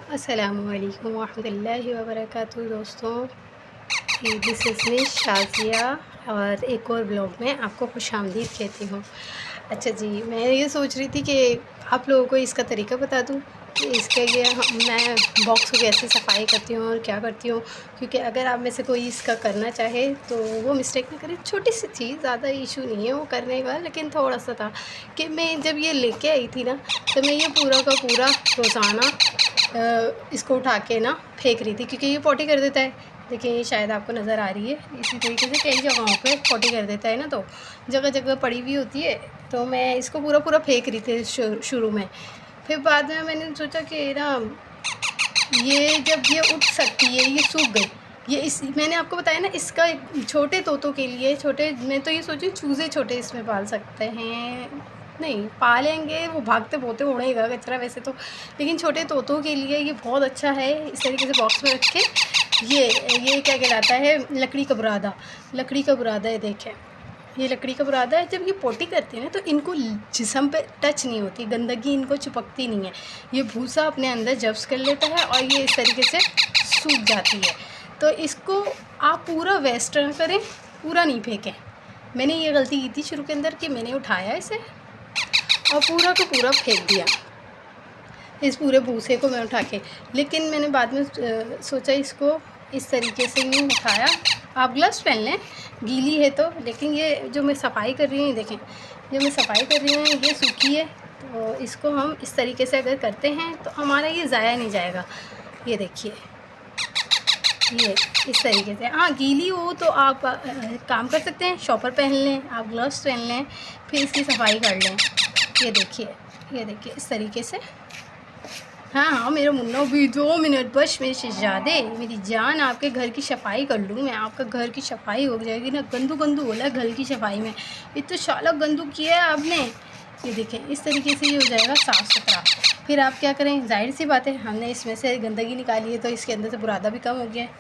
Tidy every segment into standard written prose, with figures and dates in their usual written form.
अस्सलामुअलैकुम वरहमतुल्लाहि वबरकातुहू दोस्तों, दिस इज़ मी शाज़िया और एक और ब्लॉग में आपको खुशामदीद कहती हूँ। अच्छा जी, मैं ये सोच रही थी कि आप लोगों को इसका तरीका बता दूँ कि इसके लिए मैं बॉक्स को कैसे सफाई करती हूँ और क्या करती हूँ, क्योंकि अगर आप में से कोई इसका करना चाहे तो वो मिस्टेक ना करे। छोटी सी चीज़, ज़्यादा इशू नहीं है वो करने का, लेकिन थोड़ा सा था कि मैं जब ये लेके आई थी ना, तो मैं ये पूरा का पूरा रोज़ाना इसको उठा के ना फेंक रही थी, क्योंकि ये पॉटी कर देता है। देखिए, ये शायद आपको नज़र आ रही है। इसी तरीके से कई जगहों पे पॉटी कर देता है ना, तो जगह जगह पड़ी हुई होती है। तो मैं इसको पूरा पूरा फेंक रही थी शुरू में। फिर बाद में मैंने सोचा कि ना, ये जब ये उठ सकती है, ये सूख गई, ये इस मैंने आपको बताया ना, इसका छोटे तोतों के लिए, छोटे, मैं तो ये सोची चूज़े छोटे इसमें पाल सकते हैं। नहीं पालेंगे, वो भागते पोते उड़ेगा कचरा वैसे तो, लेकिन छोटे तोतों के लिए ये बहुत अच्छा है। इस तरीके से बॉक्स में रख के ये क्या कहलाता है, लकड़ी का बुरादा। लकड़ी का बुरादा है, देखें, ये लकड़ी का बुरादा है। जब ये पोटी करती है ना, तो इनको जिस्म पे टच नहीं होती, गंदगी इनको चिपकती नहीं है। ये भूसा अपने अंदर जब्स कर लेता है और ये इस तरीके से सूख जाती है। तो इसको आप पूरा वेस्ट ना करें, पूरा नहीं फेंकें। मैंने ये गलती की थी शुरू के अंदर कि मैंने उठाया इसे और पूरा का पूरा फेंक दिया, इस पूरे भूसे को मैं उठा के। लेकिन मैंने बाद में सोचा इसको इस तरीके से यूँ उठाया। आप ग्लव्स पहन लें, गीली है तो। लेकिन ये जो मैं सफाई कर रही हूँ, देखें, जो मैं सफाई कर रही हूँ ये सूखी है, तो इसको हम इस तरीके से अगर करते हैं तो हमारा ये ज़ाया नहीं जाएगा। ये देखिए, ये इस तरीके से। हाँ, गीली हो तो आप काम कर सकते हैं, शॉपर पहन लें, आप ग्लव्स पहन लें, फिर इसकी सफाई कर लें। ये देखिए, ये देखिए इस तरीके से। हाँ हाँ, मेरा मुन्ना भी 2 मिनट बस, मेरे शहज़ादे, मेरी जान, आपके घर की सफाई कर लूँ मैं। आपका घर की सफाई हो जाएगी ना। गंदू गंदू होला है घर की सफाई में, इतना शाला गंदू किया है आपने। ये देखें, इस तरीके से ये हो जाएगा साफ़ सुथरा। फिर आप क्या करें, जाहिर सी बात है, हमने इसमें से गंदगी निकाली है तो इसके अंदर से बुरादा भी कम हो गया है।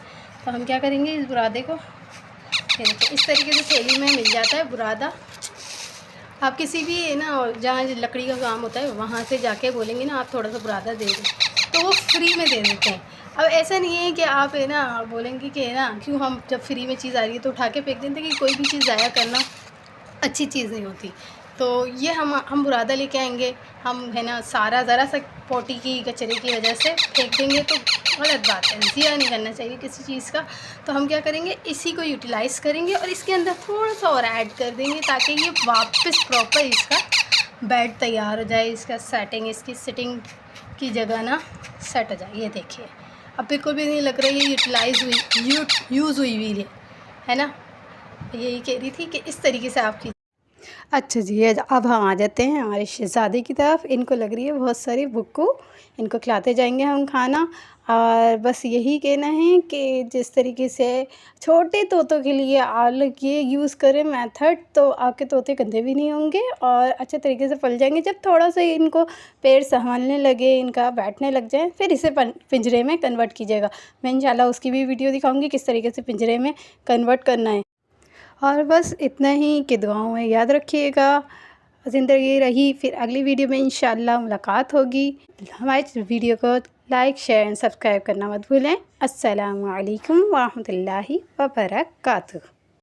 तो हम क्या करेंगे, इस बुरादे को, ये देखिए, इस तरीके से थैली में मिल जाता है बुरादा। आप किसी भी ना, जहाँ लकड़ी का काम होता है वहाँ से जाके बोलेंगे ना, आप थोड़ा सा बुरादा दे दें, तो वो फ्री में दे देते हैं। अब ऐसा नहीं है कि आप है ना बोलेंगे कि है ना, क्यों हम जब फ्री में चीज़ आ रही है तो उठा के फेंक देते हैं, कि कोई भी चीज़ ज़ाया करना अच्छी चीज़ नहीं होती। तो ये हम बुरादा लेके आएंगे, हम है ना सारा ज़रा सा पोटी की कचरे की वजह से फेंक देंगे, तो गलत बात है। ज़िया नहीं करना चाहिए किसी चीज़ का। तो हम क्या करेंगे, इसी को यूटिलाइज़ करेंगे और इसके अंदर थोड़ा सा और ऐड कर देंगे, ताकि ये वापस प्रॉपर इसका बेड तैयार हो जाए, इसका सेटिंग, इसकी सिटिंग की जगह ना सेट हो जाए। ये देखिए, अब बिल्कुल भी नहीं लग रहा है ये यूटिलाइज़ हुई, यूज़ हुई है ना। यही कह रही थी कि इस तरीके से आपकी। अच्छा जी, अब हम आ जाते हैं हमारे शहज़ादे की तरफ। इनको लग रही है बहुत सारी बुक्कू, इनको खिलाते जाएंगे हम खाना। और बस यही कहना है कि जिस तरीके से छोटे तोतों के लिए आप लोग ये यूज़ करें मेथड, तो आपके तोते गंदे भी नहीं होंगे और अच्छे तरीके से पल जाएंगे। जब थोड़ा सा इनको पैर संभालने लगे, इनका बैठने लग जाए, फिर इसे पिंजरे में कन्वर्ट कीजिएगा। मैं इंशाल्लाह उसकी भी वीडियो दिखाऊँगी किस तरीके से पिंजरे में कन्वर्ट करना है। और बस इतना ही कि दुआओं में याद रखिएगा। ज़िंदगी रही, फिर अगली वीडियो में इंशाअल्लाह मुलाकात होगी। हमारे वीडियो को लाइक, शेयर एंड सब्सक्राइब करना मत भूलें। अस्सलामु अलैकुम व रहमतुल्लाहि व बरकातुहू।